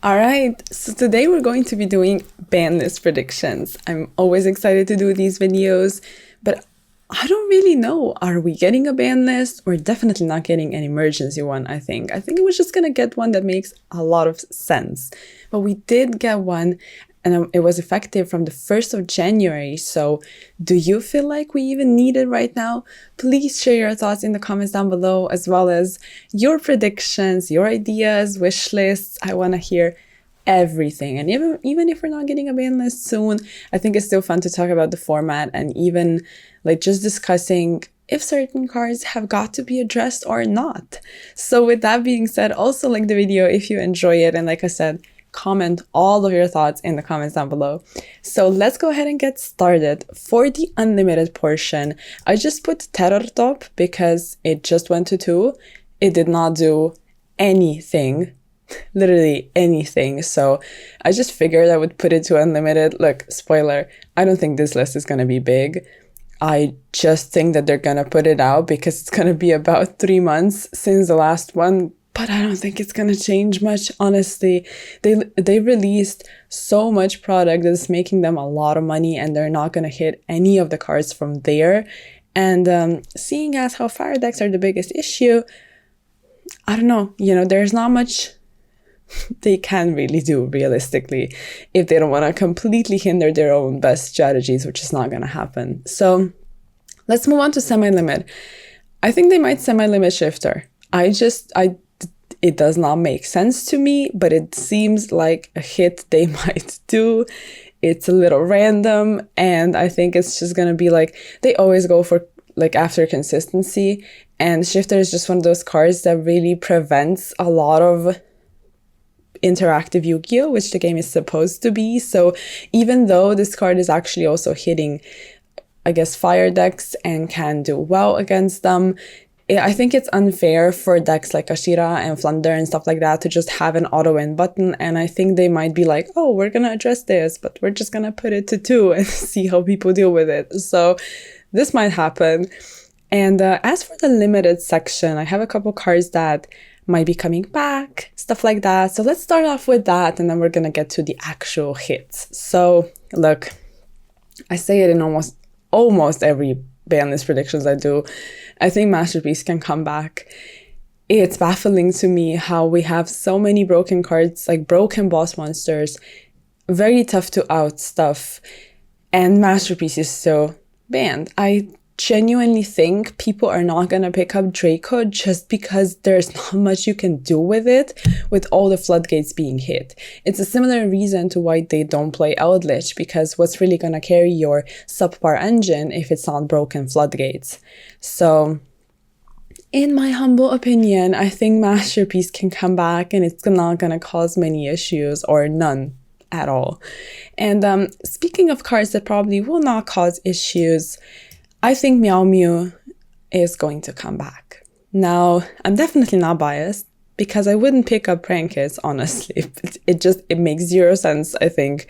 All right, so today we're going to be doing Banlist predictions. I'm always excited to do these videos, but I don't really know. Are we getting a ban list? We're definitely not getting an emergency one, I think. I think we're just going to get one that makes a lot of sense. But we did get one, and it was effective from the 1st of January. So do you feel like we even need it right now? Please share your thoughts in the comments down below, as well as your predictions, your ideas, wish lists. I want to hear everything. And even if we're not getting a ban list soon, I think it's still fun to talk about the format and even like just discussing if certain cards have got to be addressed or not. So with that being said, also like the video if you enjoy it, and like I said, comment all of your thoughts in the comments down below. So let's go ahead and get started. For the unlimited portion, I just put Terror Top because it just went to 2. It did not do anything, literally anything. So I just figured I would put it to unlimited. Look, spoiler, I don't think this list is going to be big. I just think that they're going to put it out because it's going to be about 3 months since the last one. But I don't think it's going to change much, honestly. They released so much product that's making them a lot of money, and they're not going to hit any of the cards from there. And seeing as how fire decks are the biggest issue, I don't know, there's not much they can really do realistically if they don't want to completely hinder their own best strategies, which is not going to happen. So let's move on to semi-limit. I think they might semi-limit Shifter. It does not make sense to me, but it seems like a hit they might do. It's a little random, and I think it's just going to be like, they always go for like after consistency, and Shifter is just one of those cards that really prevents a lot of interactive Yu-Gi-Oh, which the game is supposed to be. So even though this card is actually also hitting, I guess, fire decks and can do well against them, I think it's unfair for decks like Ashira and Flunder and stuff like that to just have an auto win button. And I think they might be like, oh, we're going to address this, but we're just going to put it to 2 and see how people deal with it. So this might happen. And as for the limited section, I have a couple cards that might be coming back, stuff like that. So let's start off with that, and then we're gonna get to the actual hits. So look, I say it in almost every Banlist predictions I do. I think Masterpiece can come back. It's baffling to me how we have so many broken cards, like broken boss monsters, very tough to out stuff, and Masterpiece is still banned. I genuinely think people are not going to pick up Draco just because there's not much you can do with it with all the floodgates being hit. It's a similar reason to why they don't play Eldritch, because what's really going to carry your subpar engine if it's not broken floodgates? So in my humble opinion, I think Masterpiece can come back and it's not going to cause many issues or none at all. And speaking of cards that probably will not cause issues, I think Meow Mew is going to come back. Now, I'm definitely not biased because I wouldn't pick up Prank Kids, honestly. It makes zero sense, I think,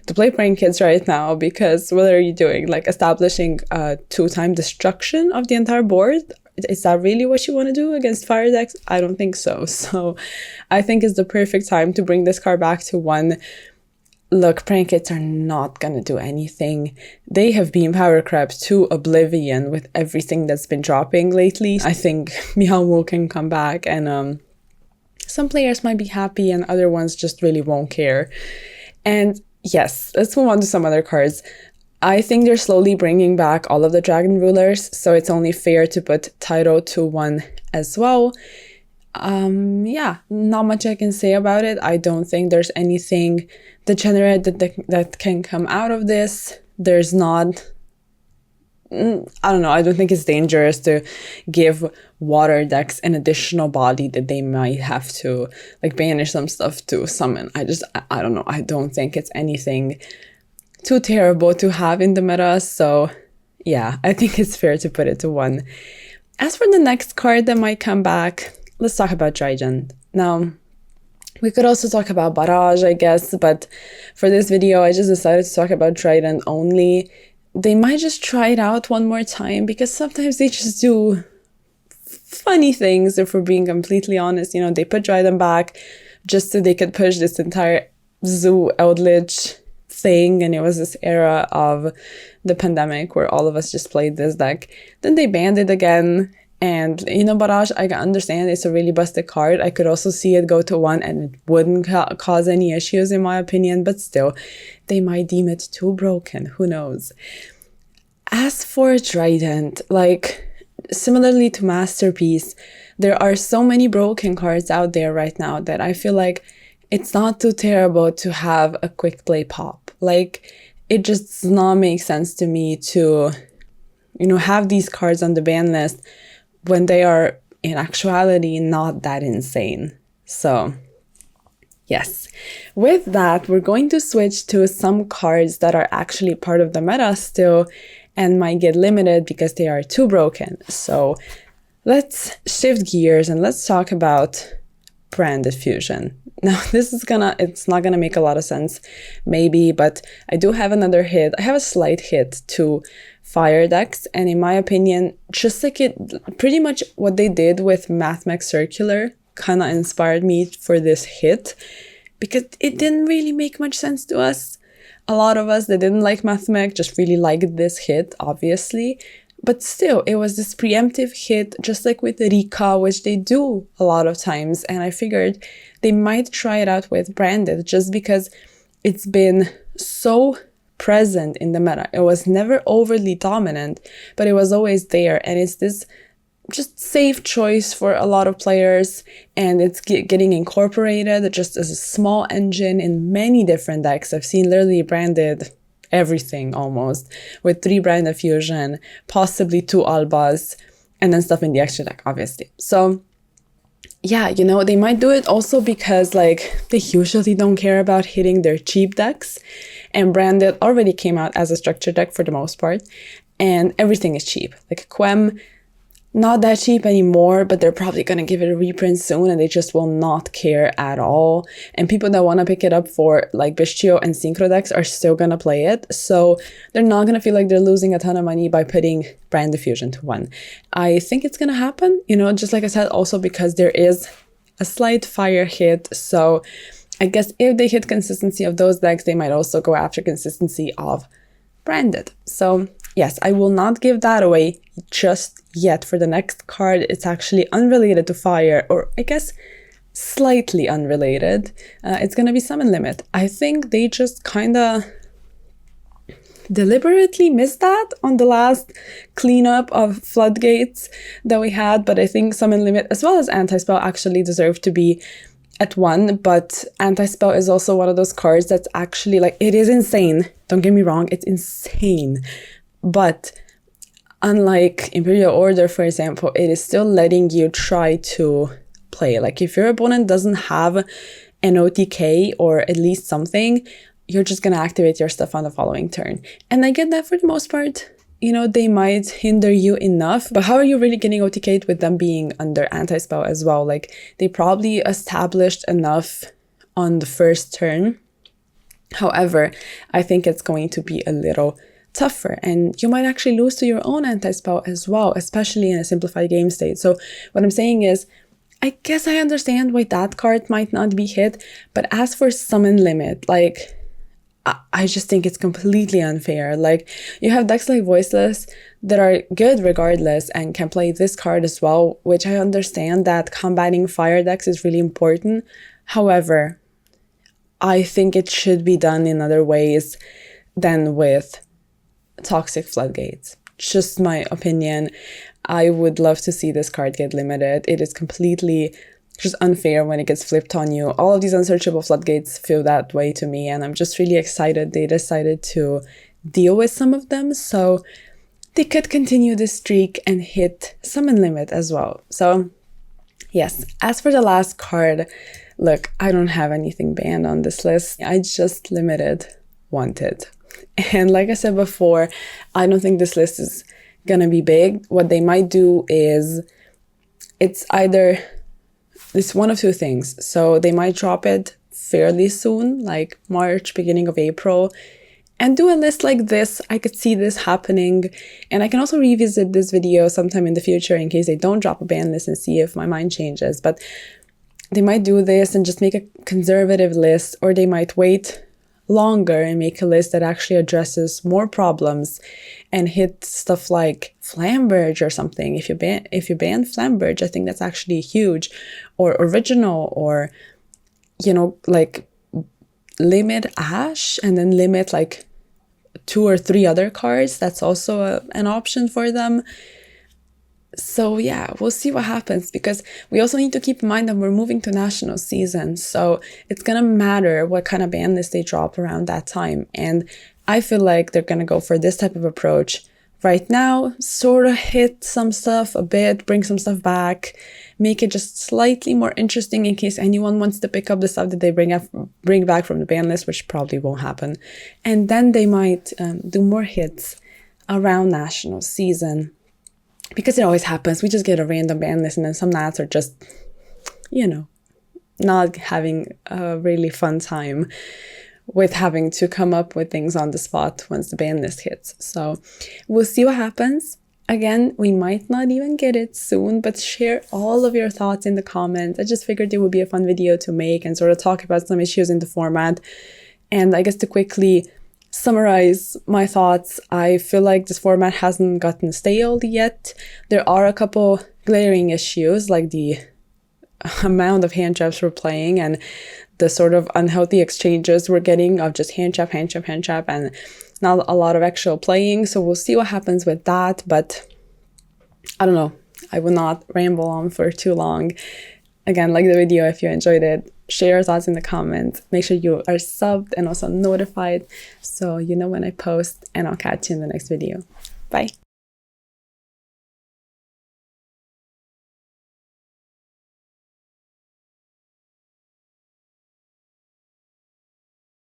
to play Prank Kids right now, because what are you doing? Like establishing 2-time destruction of the entire board? Is that really what you want to do against fire decks? I don't think so. So I think it's the perfect time to bring this card back to 1. Look, Prank Kids are not gonna do anything. They have been power crept to oblivion with everything that's been dropping lately. I think Meow Moo can come back, and some players might be happy and other ones just really won't care. And yes, let's move on to some other cards. I think they're slowly bringing back all of the Dragon Rulers, so it's only fair to put Tyro to 1 as well. Yeah, not much I can say about it. I don't think there's anything degenerate that can come out of this. There's not, I don't know, I don't think it's dangerous to give water decks an additional body that they might have to like banish some stuff to summon. I don't know, I don't think it's anything too terrible to have in the meta. So yeah, I think it's fair to put it to 1. As for the next card that might come back, let's talk about Trident. Now, we could also talk about Barrage, I guess, but for this video, I just decided to talk about Trident only. They might just try it out one more time, because sometimes they just do funny things, if we're being completely honest. They put Trident back just so they could push this entire zoo Eldritch thing. And it was this era of the pandemic where all of us just played this deck. Then they banned it again. And, you know, Barrage, I can understand it's a really busted card. I could also see it go to 1 and it wouldn't cause any issues in my opinion, but still, they might deem it too broken. Who knows? As for Trident, like, similarly to Masterpiece, there are so many broken cards out there right now that I feel like it's not too terrible to have a quick play pop. Like, it just does not make sense to me to, you know, have these cards on the ban list when they are in actuality not that insane. So yes, with that, we're going to switch to some cards that are actually part of the meta still and might get limited because they are too broken. So let's shift gears and let's talk about branded fusion. Now, it's not gonna make a lot of sense, maybe, but I do have another hit. I have a slight hit to fire decks, and in my opinion, just like pretty much what they did with MathMech Circular kind of inspired me for this hit, because it didn't really make much sense to us. A lot of us that didn't like MathMech just really liked this hit, obviously. But still, it was this preemptive hit, just like with Rika, which they do a lot of times. And I figured they might try it out with branded, just because it's been so present in the meta. It was never overly dominant, but it was always there. And it's this just safe choice for a lot of players. And it's getting incorporated just as a small engine in many different decks. I've seen literally branded everything almost, with 3 branded fusion, possibly 2 albas, and then stuff in the extra deck, obviously. So yeah, you know, they might do it also because like they usually don't care about hitting their cheap decks, and branded already came out as a structure deck for the most part, and everything is cheap. Like Quem, not that cheap anymore, but they're probably going to give it a reprint soon and they just will not care at all. And people that want to pick it up for like Bischio and Synchro decks are still going to play it. So they're not going to feel like they're losing a ton of money by putting Brand Diffusion to 1. I think it's going to happen, you know, just like I said, also because there is a slight fire hit. So I guess if they hit consistency of those decks, they might also go after consistency of branded. So yes, I will not give that away just yet. For the next card, it's actually unrelated to fire, or I guess slightly unrelated. It's going to be Summon Limit. I think they just kind of deliberately missed that on the last cleanup of floodgates that we had, but I think Summon Limit as well as Anti-Spell actually deserve to be at 1, but Anti-Spell is also one of those cards that's actually like, it is insane. Don't get me wrong, it's insane. But unlike Imperial Order, for example, it is still letting you try to play. Like if your opponent doesn't have an OTK or at least something, you're just going to activate your stuff on the following turn. And I get that for the most part. You know, they might hinder you enough, but how are you really getting OTK'd with them being under Anti-Spell as well? Like they probably established enough on the first turn. However, I think it's going to be a little tougher, and you might actually lose to your own Anti-Spell as well, especially in a simplified game state. So what I'm saying is, I guess I understand why that card might not be hit, but as for Summon Limit, like, I just think it's completely unfair. Like, you have decks like Voiceless that are good regardless and can play this card as well, which I understand that combating fire decks is really important. However, I think it should be done in other ways than with Toxic Floodgates. Just my opinion. I would love to see this card get limited. It is completely just unfair when it gets flipped on you. All of these unsearchable floodgates feel that way to me, and I'm just really excited they decided to deal with some of them, so they could continue this streak and hit Summon Limit as well. So yes, as for the last card, look, I don't have anything banned on this list. I just limited Wanted. And like I said before, I don't think this list is gonna be big. What they might do is it's one of two things. So they might drop it fairly soon, like March, beginning of April, and do a list like this. I could see this happening, and I can also revisit this video sometime in the future in case they don't drop a ban list and see if my mind changes. But they might do this and just make a conservative list, or they might wait longer and make a list that actually addresses more problems and hit stuff like Flambridge or something. If you ban Flambridge, I think that's actually huge. Or original, or, you know, like limit Ash and then limit like 2 or 3 other cards. That's also an option for them. So yeah, we'll see what happens, because we also need to keep in mind that we're moving to national season. So it's going to matter what kind of ban list they drop around that time. And I feel like they're going to go for this type of approach right now, sort of hit some stuff a bit, bring some stuff back, make it just slightly more interesting in case anyone wants to pick up the stuff that they bring back from the ban list, which probably won't happen. And then they might do more hits around national season. Because it always happens. We just get a random ban list and then some nats are just, you know, not having a really fun time with having to come up with things on the spot once the ban list hits. So we'll see what happens. Again, we might not even get it soon, but share all of your thoughts in the comments. I just figured it would be a fun video to make and sort of talk about some issues in the format. And I guess to quickly summarize my thoughts, I feel like this format hasn't gotten stale yet. There are a couple glaring issues, like the amount of hand traps we're playing and the sort of unhealthy exchanges we're getting of just hand trap, and not a lot of actual playing. So we'll see what happens with that, but I don't know. I will not ramble on for too long. Again, like the video if you enjoyed it. Share your thoughts in the comments. Make sure you are subbed and also notified so you know when I post, and I'll catch you in the next video. Bye.